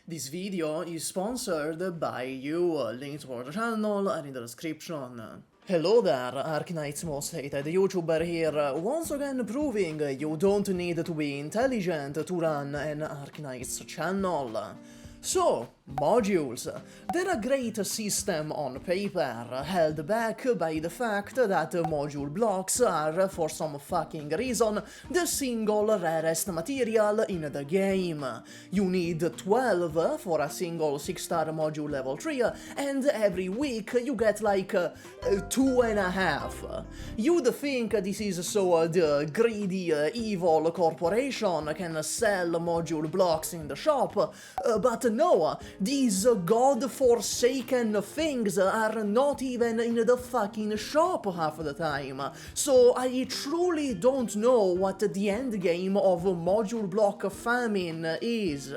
This video is sponsored by you, link to our channel and in the description. Hello there, Arknights most hated YouTuber here, once again proving you don't need to be intelligent to run an Arknights channel. So, modules. They're a great system on paper, held back by the fact that module blocks are, for some fucking reason, the single rarest material in the game. You need 12 for a single 6-star module level 3, and every week you get like 2.5. You'd think this is so the greedy, evil corporation can sell module blocks in the shop, but no, these god-forsaken things are not even in the fucking shop half the time, so I truly don't know what the endgame of module block famine is.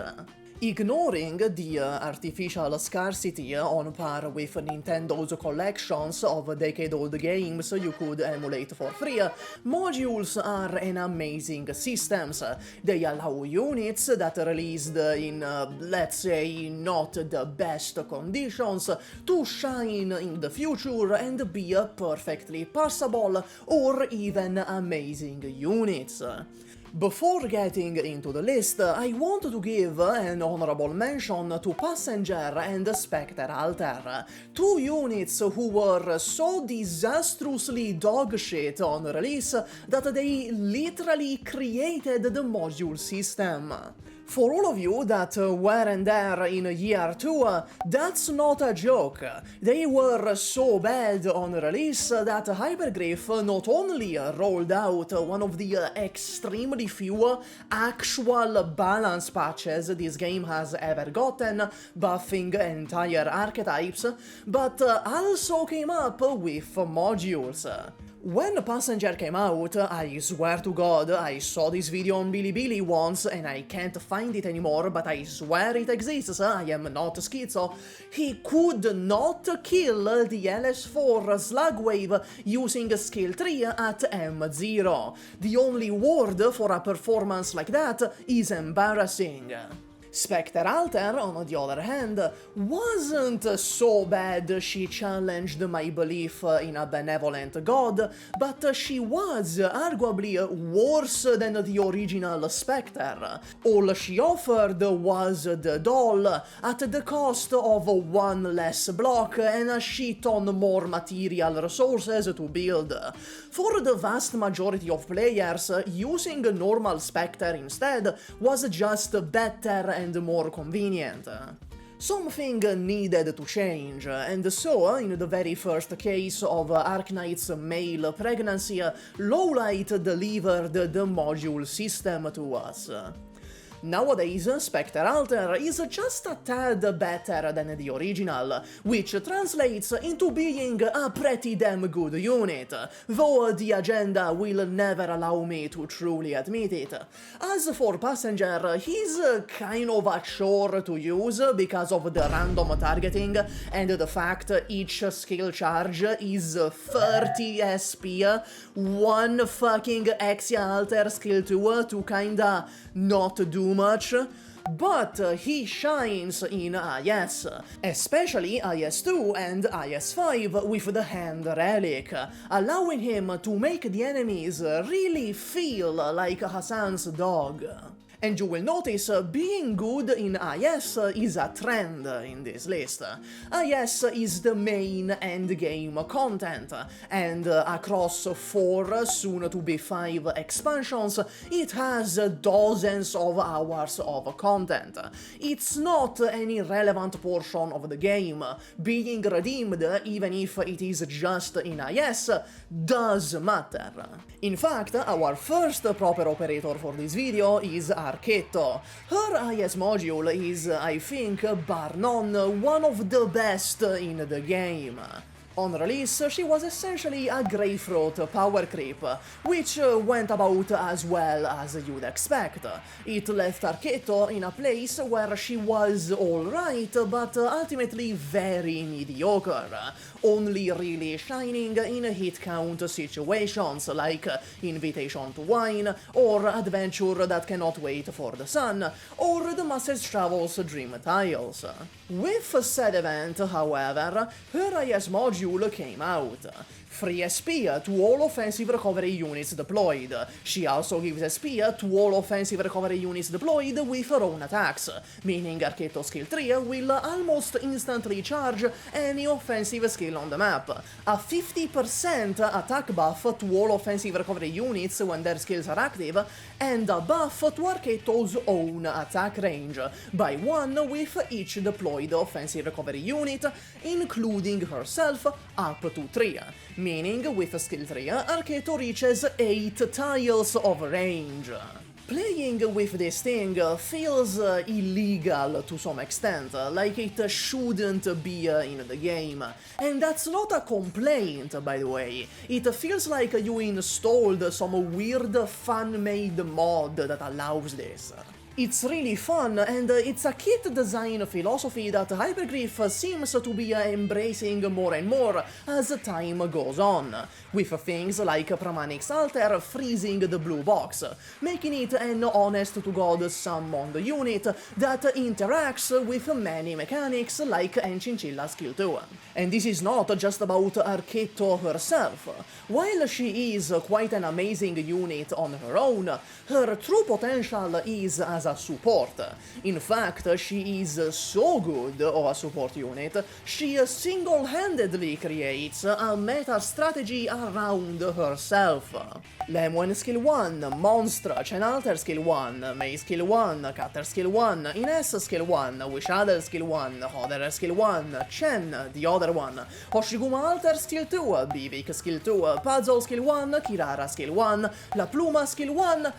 Ignoring the artificial scarcity on par with Nintendo's collections of decade-old games you could emulate for free, modules are an amazing systems. They allow units that released in, let's say, not the best conditions to shine in the future and be perfectly passable or even amazing units. Before getting into the list, I want to give an honorable mention to Passenger and Specter Alter, two units who were so disastrously dogshit on release that they literally created the module system. For all of you that weren't there in year 2, that's not a joke. They were so bad on release that Hypergriff not only rolled out one of the extremely few actual balance patches this game has ever gotten, buffing entire archetypes, but also came up with modules. When Passenger came out, I swear to God, I saw this video on Bilibili once and I can't find it anymore, but I swear it exists, I am not schizo. He could not kill the LS4 Slugwave using skill 3 at M0. The only word for a performance like that is embarrassing. Specter Alter, on the other hand, wasn't so bad she challenged my belief in a benevolent god, but she was arguably worse than the original Specter. All she offered was the doll, at the cost of one less block and a shit ton more material resources to build. For the vast majority of players, using normal Specter instead was just better and more convenient. Something needed to change, and so, in the very first case of Arknights' male pregnancy, Lowlight delivered the module system to us. Nowadays, Specter Alter is just a tad better than the original, which translates into being a pretty damn good unit, though the agenda will never allow me to truly admit it. As for Passenger, he's kind of a chore to use because of the random targeting and the fact each skill charge is 30 SP, one fucking Exia Alter skill 2 to kinda not do much, but he shines in IS, especially IS-2 and IS-5 with the hand relic, allowing him to make the enemies really feel like Hassan's dog. And you will notice being good in IS is a trend in this list. IS is the main endgame content, and across 4, soon to be 5 expansions, it has dozens of hours of content. It's not an irrelevant portion of the game. Being redeemed, even if it is just in IS, does matter. In fact, our first proper operator for this video is Archetto. Her IS module is, I think, bar none, one of the best in the game. On release, she was essentially a greythroat power creep, which went about as well as you'd expect. It left Archetto in a place where she was alright, but ultimately very mediocre, only really shining in hit count situations like Invitation to Wine, or Adventure That Cannot Wait for the Sun, or the Master's Travels Dream Tiles. With said event, however, her IS module came out. Free SP to all offensive recovery units deployed. She also gives SP to all offensive recovery units deployed with her own attacks, meaning Archetto skill 3 will almost instantly charge any offensive skill on the map, a 50% attack buff to all offensive recovery units when their skills are active, and a buff to Archetto's own attack range, by 1 with each deployed offensive recovery unit, including herself, up to 3. Meaning, with skill 3, Archetto reaches 8 tiles of range. Playing with this thing feels illegal to some extent, like it shouldn't be in the game. And that's not a complaint, by the way. It feels like you installed some weird fan-made mod that allows this. It's really fun, and it's a kit design philosophy that Hypergriff seems to be embracing more and more as time goes on, with things like Pramanix Alter freezing the blue box, making it an honest-to-god summoned unit that interacts with many mechanics like Enchinchilla Skill 2. And this is not just about Archetto herself. While she is quite an amazing unit on her own, her true potential is as a support. In fact, she is so good of a support unit, she single-handedly creates a meta strategy around herself. Lemuen skill 1, Monstra, Chenalter skill 1, Mei skill 1, Cutter skill 1, Ines skill 1, Wis'Adel skill 1, Hoederer skill 1, Chen, the other one, Hoshiguma Alter skill 2, Bibeak skill 2, Puzzle skill 1, Kirara skill 1, La Pluma skill 1.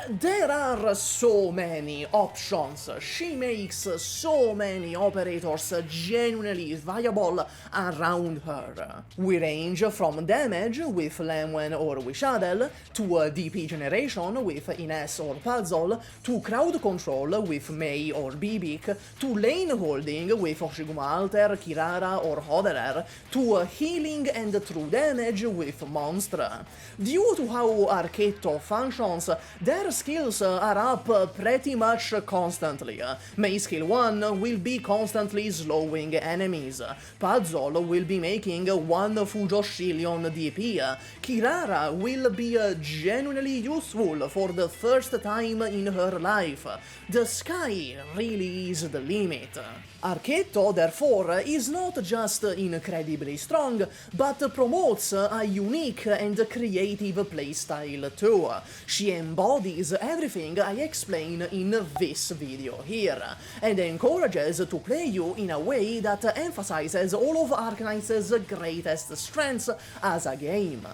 There are so many options. She makes so many operators genuinely viable around her. We range from damage with Lemuen or Wis'Adel, to DP generation with Ines or Puzzle, to crowd control with Mei or Bibeak, to lane holding with Hoshiguma Alter, Kirara or Hoederer, to healing and true damage with Monstra. Due to how Archetto functions, their skills are up pretty much constantly. Mei skill 1 will be constantly slowing enemies, Puzzle will be making 1 Fujoshillion DP, Kirara will be genuinely useful for the first time in her life. The sky really is the limit. Archetto, therefore, is not just incredibly strong, but promotes a unique and creative playstyle too. She embodies everything I explain in this video here, and encourages to play you in a way that emphasizes all of Arknights' greatest strengths as a game.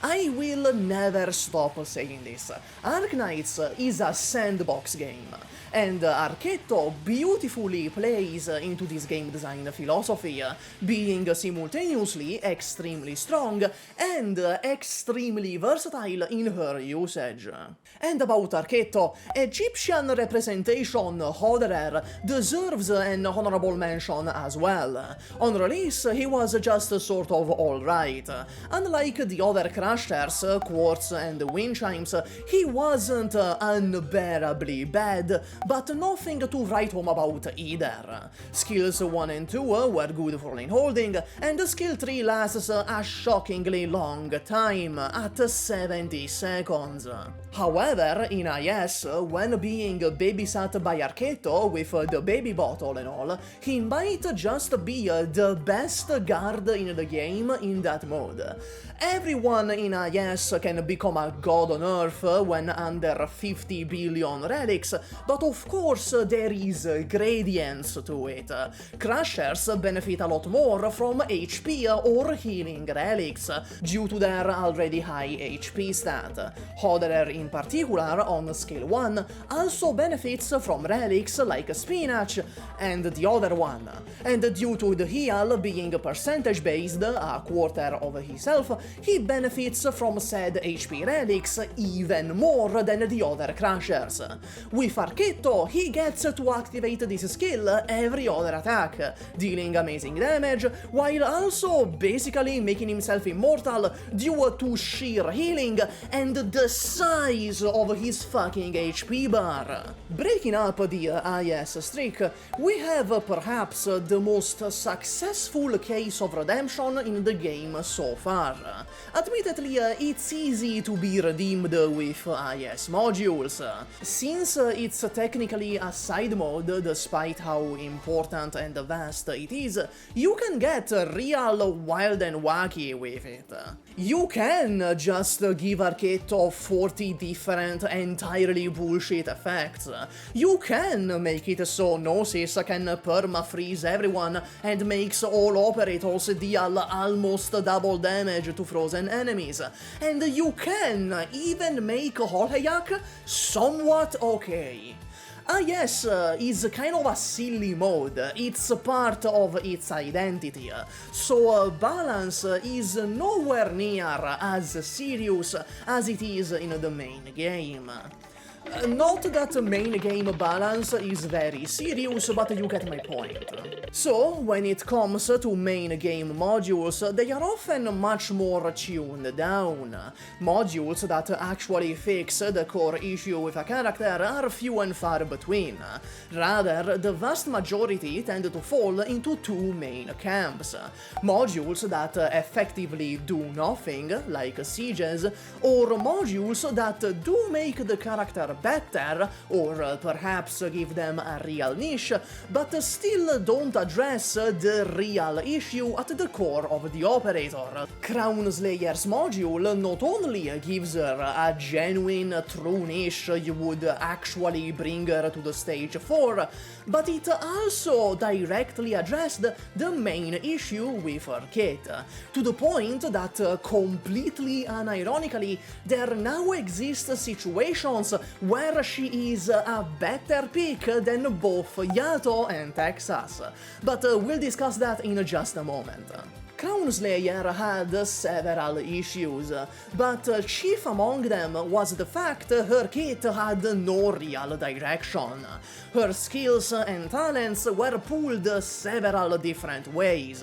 I will never stop saying this. Arknights is a sandbox game, and Archetto beautifully plays into this game design philosophy, being simultaneously extremely strong and extremely versatile in her usage. And about Archetto, Egyptian representation Hoederer deserves an honorable mention as well. On release, he was just sort of alright. Unlike the other Crashers, Quartz and Wind Chimes, he wasn't unbearably bad, but nothing to write home about either. Skills 1 and 2 were good for lane holding, and skill 3 lasts a shockingly long time, at 70 seconds. However, in IS, when being babysat by Archetto with the baby bottle and all, he might just be the best guard in the game in that mode. Everyone in IS can become a god on Earth when under 50 billion relics, but of course there is gradients to it. Crashers benefit a lot more from HP or healing relics, due to their already high HP stat. Hoederer in particular Hoederer on skill 1 also benefits from relics like spinach and the other one, and due to the heal being percentage based, a quarter of his health, he benefits from said HP relics even more than the other crushers. With Archetto, he gets to activate this skill every other attack, dealing amazing damage, while also basically making himself immortal due to sheer healing and the size of his fucking HP bar. Breaking up the IS streak, we have perhaps the most successful case of redemption in the game so far. Admittedly, it's easy to be redeemed with IS modules, since it's technically a side mode despite how important and vast it is. You can get real wild and wacky with it. You can just give Archetto 40 different entirely bullshit effects. You can make it so Gnosis can perma-freeze everyone and makes all operators deal almost double damage to frozen enemies. And you can even make Hoshiguma somewhat okay. Yes, is kind of a silly mode, it's part of its identity, so balance is nowhere near as serious as it is in the main game. Not that main game balance is very serious, but you get my point. So, when it comes to main game modules, they are often much more tuned down. Modules that actually fix the core issue with a character are few and far between. Rather, the vast majority tend to fall into two main camps. Modules that effectively do nothing, like sieges, or modules that do make the character better, or perhaps give them a real niche, but still don't address the real issue at the core of the operator. Crownslayer's module not only gives her a genuine true niche you would actually bring her to the stage for, but it also directly addressed the main issue with her kit, to the point that completely unironically there now exist situations where she is a better pick than both Yato and Texas, but we'll discuss that in just a moment. Crownslayer had several issues, but chief among them was the fact her kit had no real direction. Her skills and talents were pulled several different ways.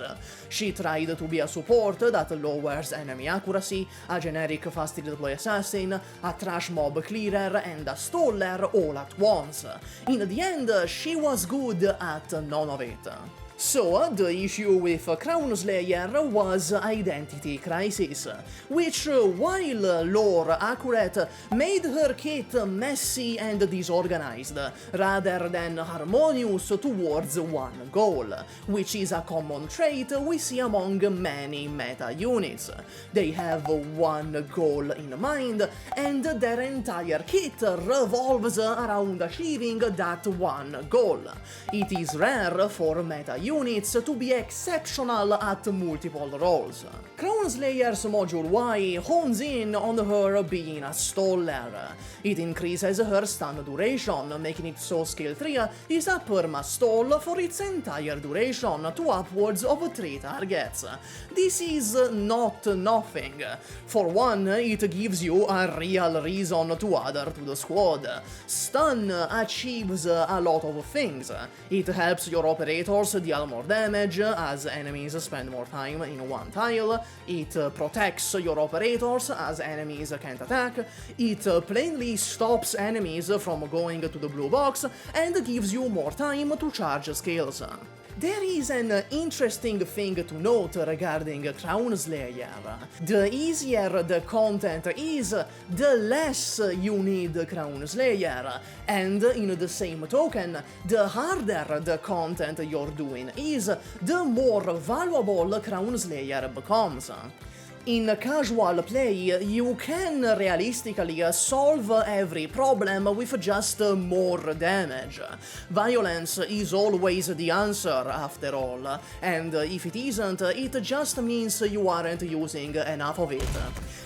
She tried to be a support that lowers enemy accuracy, a generic fast-deploy assassin, a trash mob clearer, and a staller all at once. In the end, she was good at none of it. So, the issue with Crownslayer was Identity Crisis, which, while lore accurate, made her kit messy and disorganized, rather than harmonious towards one goal, which is a common trait we see among many meta units. They have one goal in mind, and their entire kit revolves around achieving that one goal. It is rare for meta units to be exceptional at multiple roles. Crownslayer's Module Y hones in on her being a staller. It increases her stun duration, making it so skill 3 is a perma-stall for its entire duration to upwards of 3 targets. This is not nothing. For one, it gives you a real reason to add her to the squad. Stun achieves a lot of things. It helps your operators deal more damage, as enemies spend more time in one tile, it protects your operators, as enemies can't attack, it plainly stops enemies from going to the blue box, and gives you more time to charge skills. There is an interesting thing to note regarding Crownslayer. The easier the content is, the less you need Crownslayer, and in the same token, the harder the content you're doing is, the more valuable Crownslayer becomes. In casual play, you can realistically solve every problem with just more damage. Violence is always the answer, after all, and if it isn't, it just means you aren't using enough of it.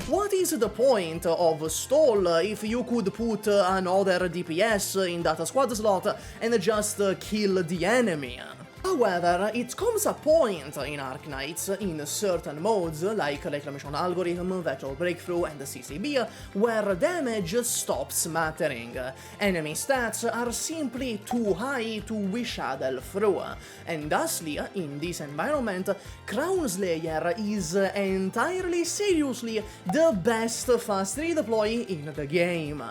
What is the point of stall if you could put another DPS in that squad slot and just kill the enemy? However, it comes a point in Arknights, in certain modes, like Reclamation Algorithm, Vector Breakthrough, and CCB, where damage stops mattering. Enemy stats are simply too high to Wis'Adel through, and thusly, in this environment, Crownslayer is entirely seriously the best fast redeploy in the game.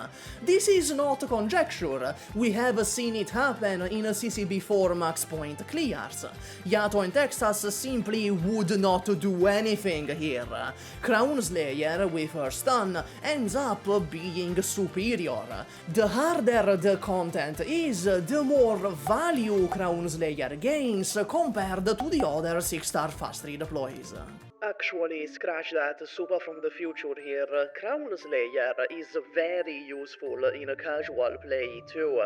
This is not conjecture, we have seen it happen in CCB4 max point clears. Yato and Texas simply would not do anything here. Crownslayer, with her stun, ends up being superior. The harder the content is, the more value Crownslayer gains compared to the other 6-star fast redeploys. Actually, scratch that, SUPAH from the future here. Crownslayer is very useful in casual play too.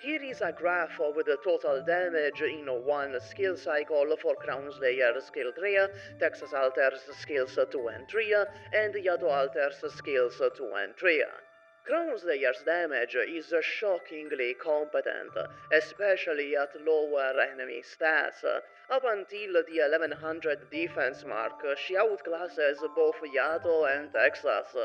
Here is a graph of the total damage in one skill cycle for Crownslayer skill 3, Texas alters skills 2 and 3, and Yato alters skills 2 and 3. Crownslayer's damage is shockingly competent, especially at lower enemy stats. Up until the 1100 defense mark, she outclasses both Yato and Texas.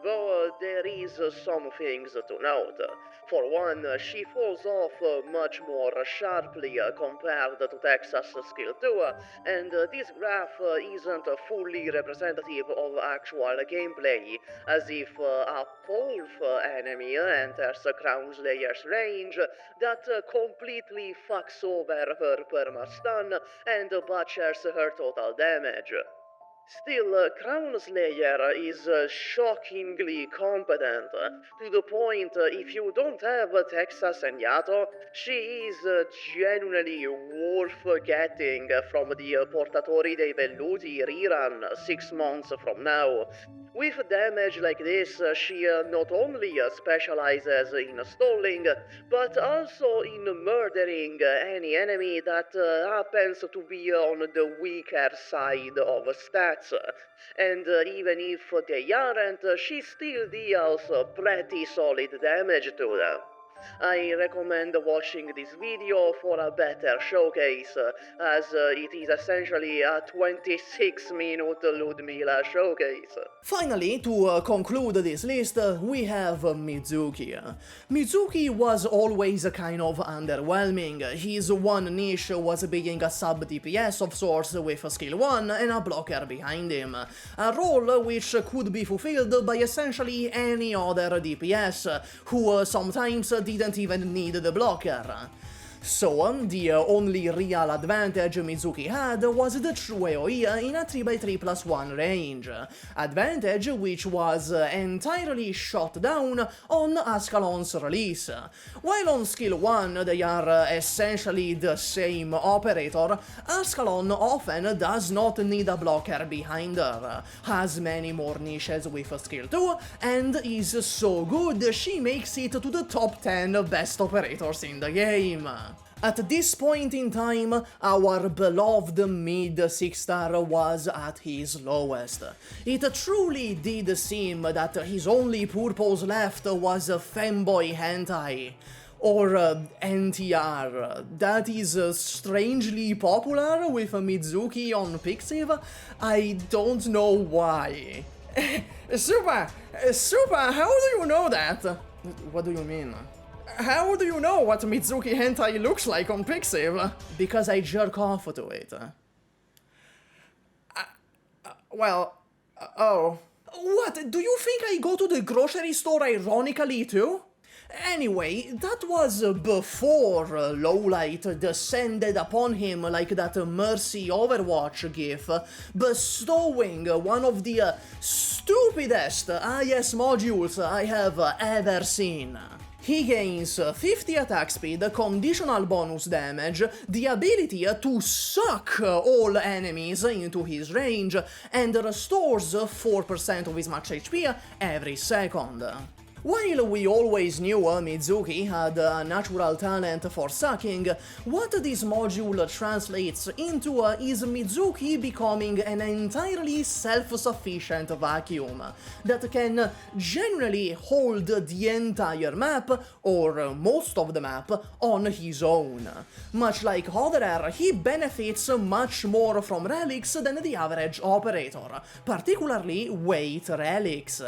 Though there is some things to note. For one, she falls off much more sharply compared to Texas skill 2, and this graph isn't fully representative of actual gameplay, as if a fourth enemy enters Crownslayer's range that completely fucks over her perma-stun and butchers her total damage. Still, Crownslayer is shockingly competent, to the point if you don't have Texas and Yato, she is genuinely worth getting from the Portatori dei Velluti rerun 6 months from now. With damage like this, she not only specializes in stalling, but also in murdering any enemy that happens to be on the weaker side of stats. And even if they aren't, she still deals pretty solid damage to them. I recommend watching this video for a better showcase, as it is essentially a 26-minute Lyudmila showcase. Finally, to conclude this list, we have Mizuki. Mizuki was always kind of underwhelming. His one niche was being a sub-DPS of sorts with skill 1 and a blocker behind him, a role which could be fulfilled by essentially any other DPS, who sometimes didn't even need the blocker. So, the only real advantage Mizuki had was the true AoE in a 3x3+1 range, advantage which was entirely shot down on Ascalon's release. While on skill 1 they are essentially the same operator, Ascalon often does not need a blocker behind her, has many more niches with skill 2, and is so good she makes it to the top 10 best operators in the game. At this point in time, our beloved mid 6-star was at his lowest. It truly did seem that his only purpose left was femboy hentai. Or NTR, that is strangely popular with Mizuki on Pixiv. I don't know why. SUPAH, how do you know that? What do you mean? How do you know what Mizuki hentai looks like on Pixiv? Because I jerk off to it. Oh. What, do you think I go to the grocery store ironically too? Anyway, that was before Lowlight descended upon him like that Mercy Overwatch gif, bestowing one of the stupidest IS modules I have ever seen. He gains 50 attack speed, conditional bonus damage, the ability to suck all enemies into his range, and restores 4% of his max HP every second. While we always knew Mizuki had a natural talent for sucking, what this module translates into is Mizuki becoming an entirely self-sufficient vacuum that can generally hold the entire map, or most of the map, on his own. Much like Hoederer, he benefits much more from relics than the average operator, particularly weight relics.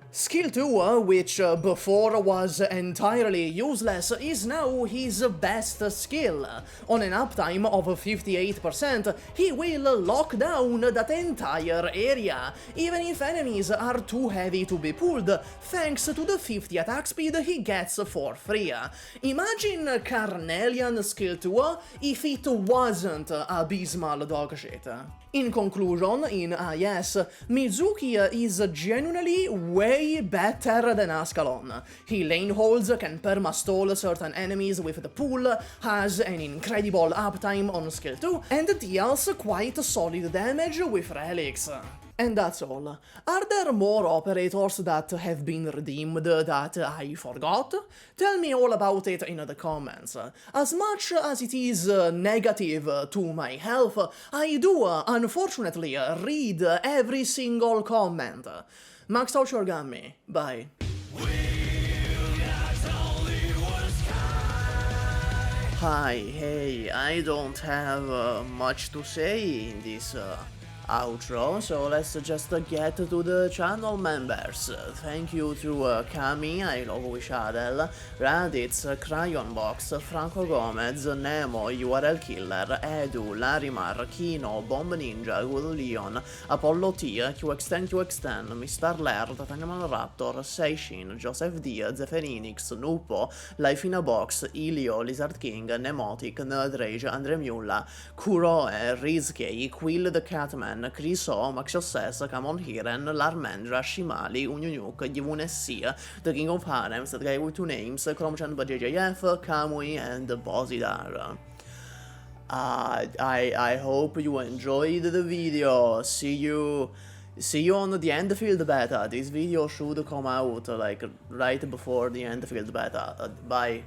Skill 2, which before was entirely useless, is now his best skill. On an uptime of 58%, he will lock down that entire area, even if enemies are too heavy to be pulled, thanks to the 50 attack speed he gets for free. Imagine Carnelian Skill 2 if it wasn't abysmal dogshit. In conclusion, in IS, Mizuki is genuinely way better than Ascalon. He lane holds, can perma-stall certain enemies with the pull, has an incredible uptime on skill 2, and deals quite solid damage with relics. And that's all. Are there more operators that have been redeemed that I forgot? Tell me all about it in the comments. As much as it is negative to my health, I do, unfortunately, read every single comment. Max out your Gummy. Bye. Hi, hey, I don't have much to say in this outro, so let's just get to the channel members. Thank you to Kami, I love Wis'Adel, Raditz, Crayonbox, Franco Gomez, Nemo, URL Killer, Edu, Larimar, Kino, Bomb Ninja, Good Leon, Apollo T, QXTen, Mr. Laird, Tangaman Raptor, Seishin, Joseph D, Zephyrinix, Nupo, Life in a Box, Ilio, Lizard King, Nemotic, Nerdrage, Andre Mulla, Kuroe, Rizkei, Quill the Catman, Criso, Max Obsess, Camon Hiren, Larmendra, Shimali, Unyunyuk, Yvonne SC, The King of Harems, The Guy with Two Names, Kromchan JJF, Kamui, and Bozidar. I hope you enjoyed the video. See you on the Endfield beta. This video should come out like right before the Endfield beta. Bye.